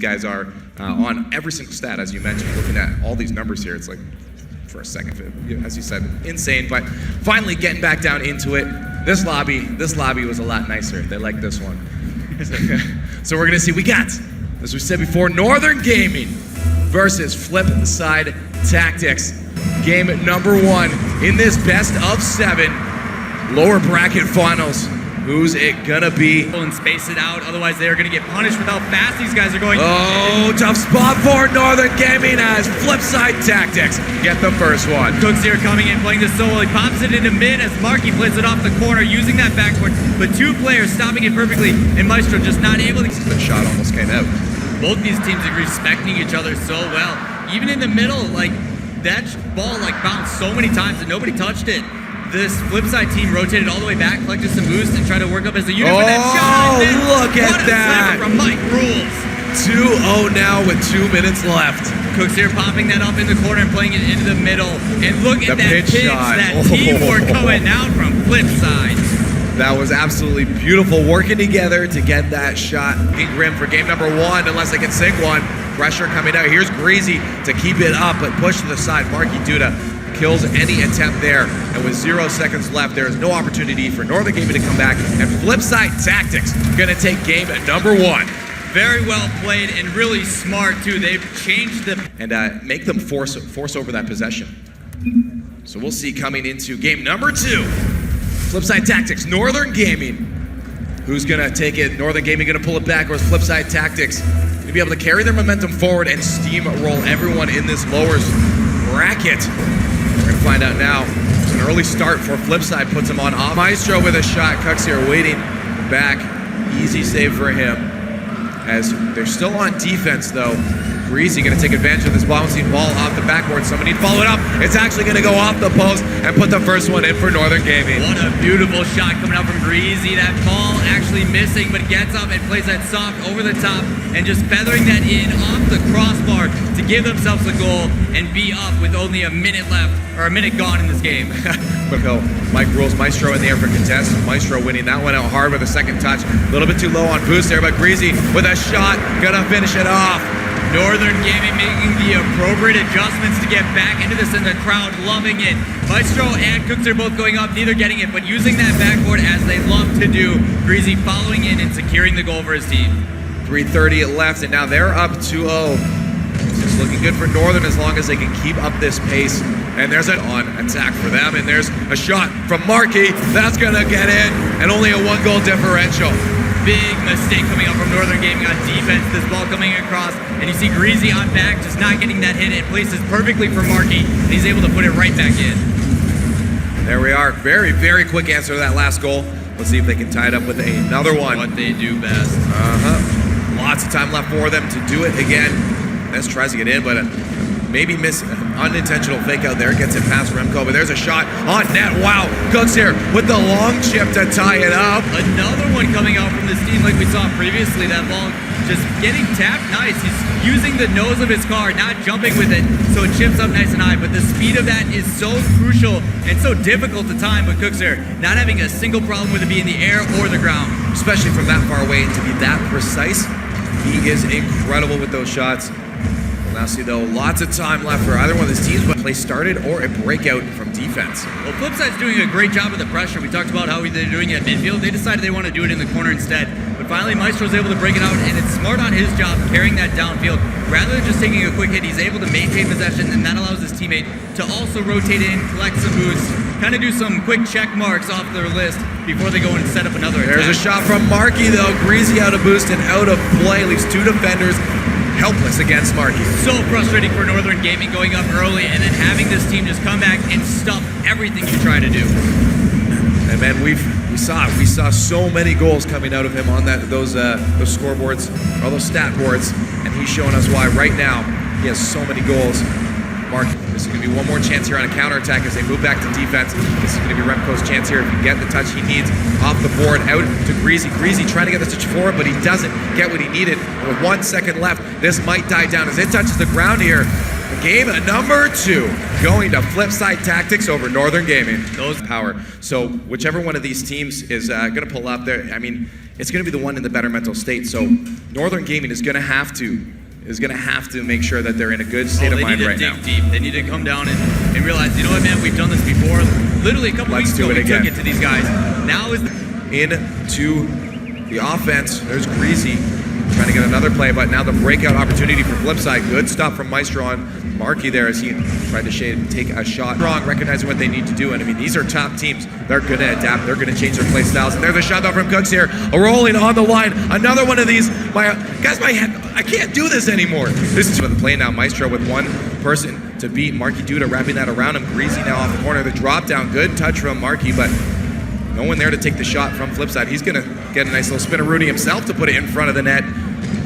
guys are on every single stat, as you mentioned. Looking at all these numbers here, it's like, for a second, as you said, insane. But finally getting back down into it. This lobby was a lot nicer. They like this one. So we're gonna see, we got, as we said before, Northern Gaming versus FLIPSID Tactics. Game number 1 in this best of 7 lower bracket finals. Who's it gonna be? And space it out, otherwise they are gonna get punished with how fast these guys are going. Oh, tough spot for Northern Gaming as FLIPSID Tactics get the first one. Cooks here coming in, playing this solo. He pops it into mid as Marky plays it off the corner, using that backboard, but 2 players stopping it perfectly, and Maestro just not able to. The shot almost came out. Both these teams are respecting each other so well. Even in the middle, like, that ball like bounced so many times and nobody touched it. This FLIPSID team rotated all the way back, collected some boost, and tried to work up as a unit for that shot. Look at that! From Mike Rules. 2-0 now with 2 minutes left. Cooks here popping that up in the corner and playing it into the middle. And look at that pitch shot. That teamwork coming out from FLIPSID. That was absolutely beautiful, working together to get that shot. Grim for game number 1, unless they can sink one. Pressure coming out. Here's Greasy to keep it up, but push to the side. Marky Duda kills any attempt there. And with 0 seconds left, there is no opportunity for Northern Gaming to come back. And FLIPSID Tactics gonna take game number 1. Very well played and really smart too. They've changed the and make them force over that possession. So we'll see coming into game number 2. FLIPSID Tactics, Northern Gaming. Who's gonna take it? Northern Gaming gonna pull it back, or is FLIPSID Tactics gonna be able to carry their momentum forward and steamroll everyone in this lower bracket? We're gonna find out now. It's an early start for FLIPSID, puts him on off. Maestro with a shot. Cooks here waiting back. Easy save for him. As they're still on defense though. Greasy gonna take advantage of this bouncing ball off the backboard. Somebody follow it up. It's actually gonna go off the post and put the first one in for Northern Gaming. What a beautiful shot coming out from Greasy. That ball actually missing, but gets up and plays that soft over the top and just feathering that in off the crossbar to give themselves a goal and be up with only a minute left, or a minute gone in this game. But Mike Rules, Maestro in the air for contest. Maestro winning that one out hard with a second touch. A little bit too low on boost there, but Greasy with a shot, gonna finish it off. Northern Gaming making the appropriate adjustments to get back into this, and the crowd loving it. Maestro and Cooks are both going up, neither getting it, but using that backboard as they love to do. Greasy following in and securing the goal for his team. 3:30 left, and now they're up 2-0. It's looking good for Northern as long as they can keep up this pace. And there's an on attack for them, and there's a shot from Marky. That's gonna get in, and only a 1-goal differential. Big mistake coming up from Northern Gaming on defense. This ball coming across, and you see Greasy on back, just not getting that hit. It places perfectly for Marky, and he's able to put it right back in. There we are. Very, very quick answer to that last goal. Let's see if they can tie it up with another one. What they do best. Lots of time left for them to do it again. Ness tries to get in, but maybe miss an unintentional fake out there. Gets it past Remco, but there's a shot on net. Wow, Cooks here with the long chip to tie it up. Another one coming out from this team like we saw previously. That ball just getting tapped nice. He's using the nose of his car, not jumping with it, so it chips up nice and high. But the speed of that is so crucial and so difficult to time. But Cooks here not having a single problem with it being in the air or the ground. Especially from that far away, to be that precise. He is incredible with those shots. Now see though, lots of time left for either one of these teams, but play started or a breakout from defense. Well, FLIPSID's doing a great job of the pressure. We talked about how they're doing it at midfield. They decided they want to do it in the corner instead. But finally, Maestro's able to break it out, and it's smart on his job carrying that downfield. Rather than just taking a quick hit, he's able to maintain possession, and that allows his teammate to also rotate in, collect some boosts, kind of do some quick check marks off their list before they go and set up another attack. There's a shot from Marky though. Greasy out of boost and out of play. Leaves 2 defenders helpless against Marky. So frustrating for Northern Gaming going up early and then having this team just come back and stuff everything you try to do. And man, we saw so many goals coming out of him on those scoreboards, or those stat boards, and he's showing us why right now he has so many goals. Mark, this is going to be one more chance here on a counterattack as they move back to defense. This is going to be Remco's chance here if he can get the touch he needs off the board out to Greasy. Greasy trying to get the touch forward, but he doesn't get what he needed. And with 1 second left, this might die down as it touches the ground here. Game number 2 going to FLIPSID Tactics over Northern Gaming. Those power. So whichever one of these teams is going to pull up there, I mean, it's going to be the one in the better mental state. So Northern Gaming is going to have to make sure that they're in a good state of mind right now. They need to dig deep. They need to come down and realize, you know what, man, we've done this before. Literally a couple weeks ago, we took it to these guys. Now is into the offense. There's Greasy trying to get another play, but now the breakout opportunity for Flipside. Good stop from Maestro on Markey there as he tried to take a shot. Strong, recognizing what they need to do. And I mean, these are top teams. They're going to adapt. They're going to change their play styles. And there's a shot though from Cooks here. Rolling on the line. Another one of these. I can't do this anymore. This is for the play now. Maestro with one person to beat. Markey Duda wrapping that around him. Greasy now off the corner. The drop down. Good touch from Markey, but no one there to take the shot from Flipside. He's going to get a nice little spin of Rudy himself to put it in front of the net.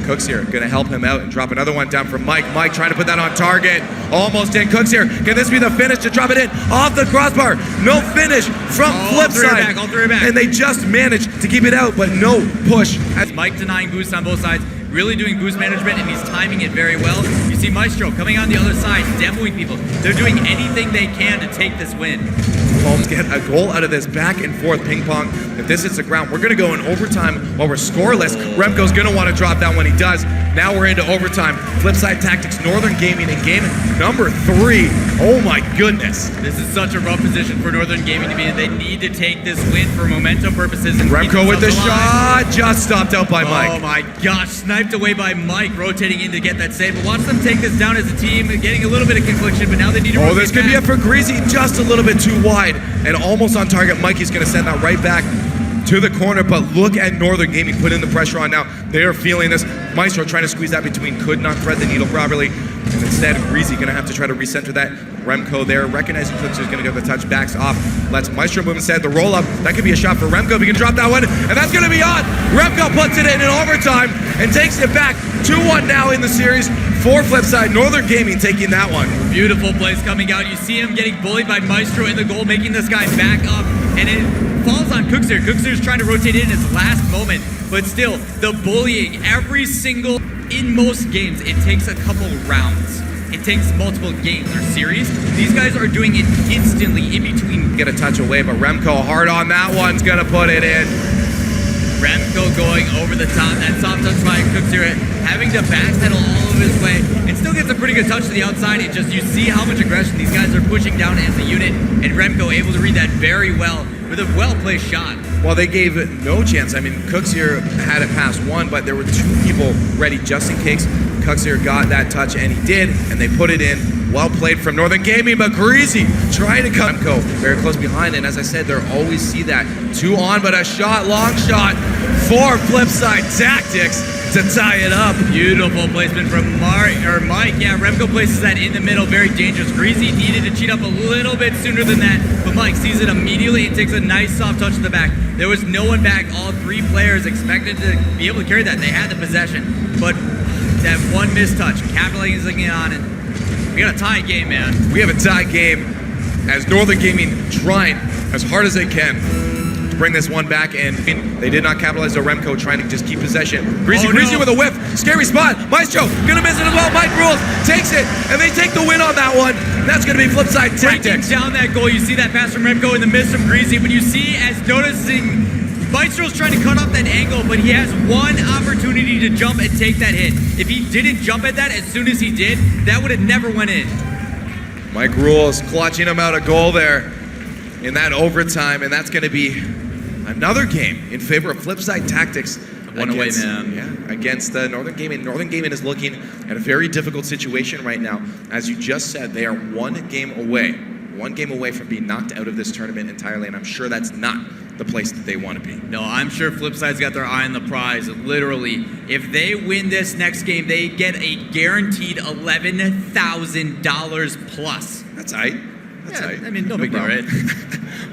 Cooks here going to help him out and drop another one down from Mike. Mike trying to put that on target. Almost in. Cooks here. Can this be the finish to drop it in? Off the crossbar. No finish from Flipside. All three back. And they just managed to keep it out, but no push. Mike denying boost on both sides. Really doing boost management, and he's timing it very well. You see Maestro coming on the other side, demoing people. They're doing anything they can to take this win. Holmes get a goal out of this back and forth ping pong. If this hits the ground, we're going to go in overtime while we're scoreless. Remco's going to want to drop that when he does. Now we're into overtime. Flipside Tactics, Northern Gaming in game number 3. Oh my goodness. This is such a rough position for Northern Gaming to be in. They need to take this win for momentum purposes. And Remco with the shot, just stopped out by Mike. Oh my gosh, sniped away by Mike, rotating in to get that save. But watch them take this down as a team, getting a little bit of confliction, but now they need to rotate this could be it for Greasy, just a little bit too wide and almost on target. Mikey's going to send that right back to the corner, but look at Northern Gaming putting the pressure on now. They are feeling this. Maestro trying to squeeze that between, could not thread the needle properly, and instead Greasy going to have to try to recenter that. Remco there, recognizing Cooks is going to get the touch, backs off, lets Maestro move instead. The roll up, that could be a shot for Remco if he can drop that one, and that's going to be on. Remco puts it in overtime and takes it back. 2-1 now in the series for Flipside. Northern Gaming taking that one. Beautiful plays coming out. You see him getting bullied by Maestro in the goal, making this guy back up, and it falls on Cooks here. Cooks here's trying to rotate in his last moment, but still, the bullying, every single, in most games, it takes a couple rounds. It takes multiple games or series. These guys are doing it instantly in between. Get a touch away, but Remco hard on that one's gonna put it in. Remco going over the top, that soft touch by Cooks here, having to backpedal all of his way, and still gets a pretty good touch to the outside. It just, you see how much aggression these guys are pushing down as a unit, and Remco able to read that very well with a well-placed shot. Well, they gave it no chance. I mean, Cooks here had it past one, but there were 2 people ready just in case. Cooks here got that touch, and he did, and they put it in. Well played from Northern Gaming, but Greasy trying to cut Remco very close behind, and as I said, they'll always see that. 2 on, but a shot, long shot for Flipside Tactics to tie it up. Beautiful placement from Mike. Yeah, Remco places that in the middle, very dangerous. Greasy needed to cheat up a little bit sooner than that, but Mike sees it immediately and takes a nice soft touch to the back. There was no one back. All 3 players expected to be able to carry that. They had the possession, but that one missed touch, capitalizing on it. We got a tie game, man. We have a tie game as Northern Gaming trying as hard as they can to bring this one back, and they did not capitalize on Remco trying to just keep possession. Greasy with a whiff, scary spot. Maestro gonna miss it as well. Mike Rules takes it, and they take the win on that one. That's gonna be Flipside Tactics. Down that goal, you see that pass from Remco in the miss from Greasy, but you see as noticing Maestro's trying to cut off that angle, but he has one opportunity to jump and take that hit. If he didn't jump at that as soon as he did, that would have never went in. Mike Rules clutching him out a goal there in that overtime, and that's going to be another game in favor of Flipside Tactics. One away, man. Yeah, against Northern Gaming. Northern Gaming is looking at a very difficult situation right now. As you just said, they are 1 game away. 1 game away from being knocked out of this tournament entirely, and I'm sure that's not the place that they want to be. No, I'm sure Flipside's got their eye on the prize. Literally, if they win this next game, they get a guaranteed $11,000 plus. That's aight. That's aight. I mean, no big deal, right?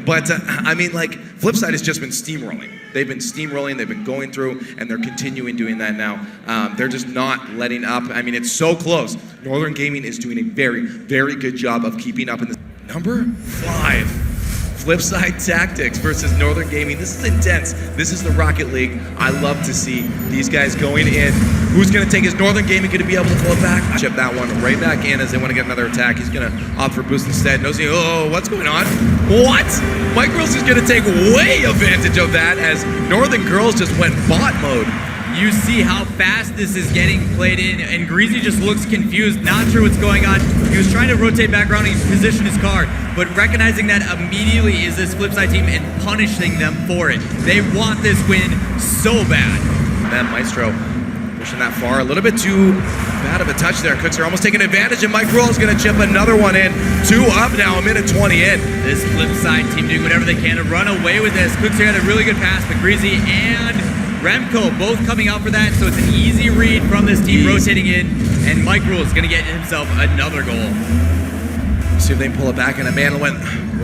But, I mean, like, Flipside has just been steamrolling. They've been steamrolling, they've been going through, and they're continuing doing that now. They're just not letting up. I mean, it's so close. Northern Gaming is doing a very, very good job of keeping up in this. Number 5 FLIPSID Tactics versus Northern Gaming. This is intense. This is the Rocket League. I love to see these guys going in. Who's going to take his Northern Gaming going to be able to pull it back? Chip that one right back in as they want to get another attack. He's going to opt for boost instead. Nosy, oh, what's going on? What? Mike Grills is going to take way advantage of that as Northern Girls just went bot mode. You see how fast this is getting played in, and Greasy just looks confused, not sure what's going on. He was trying to rotate back around and position his car, but recognizing that immediately is this FLIPSID team and punishing them for it. They want this win so bad. That Maestro pushing that far, a little bit too bad of a touch there. Cooks are almost taking advantage, and Mike Roll is going to chip another one in. 2 up now, a minute 20 in. This FLIPSID team doing whatever they can to run away with this. Cooks here had a really good pass, but Greasy and Remco both coming out for that, so it's an easy read from this team rotating in, and Mike Rule is going to get himself another goal. See if they can pull it back, and man, when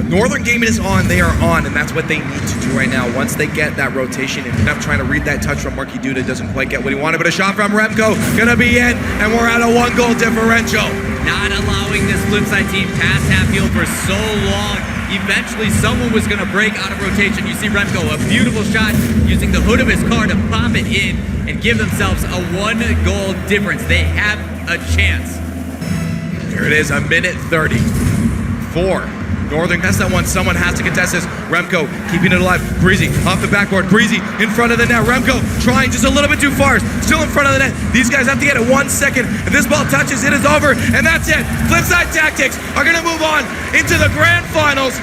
Northern Gaming is on, they are on, and that's what they need to do right now. Once they get that rotation, and up trying to read that touch from Marky Duda, doesn't quite get what he wanted, but a shot from Remco, gonna be in, and we're at a 1-goal differential. Not allowing this FLIPSID team past half field for so long. Eventually, someone was going to break out of rotation. You see Remco, a beautiful shot, using the hood of his car to pop it in and give themselves a 1-goal difference. They have a chance. Here it is, a minute 30. 4. Northern has that one. Someone has to contest this. Remco keeping it alive. Breezy off the backboard. Breezy in front of the net. Remco trying just a little bit too far. Still in front of the net. These guys have to get it 1 second. If this ball touches, it is over. And that's it. FLIPSID Tactics are going to move on into the grand finals.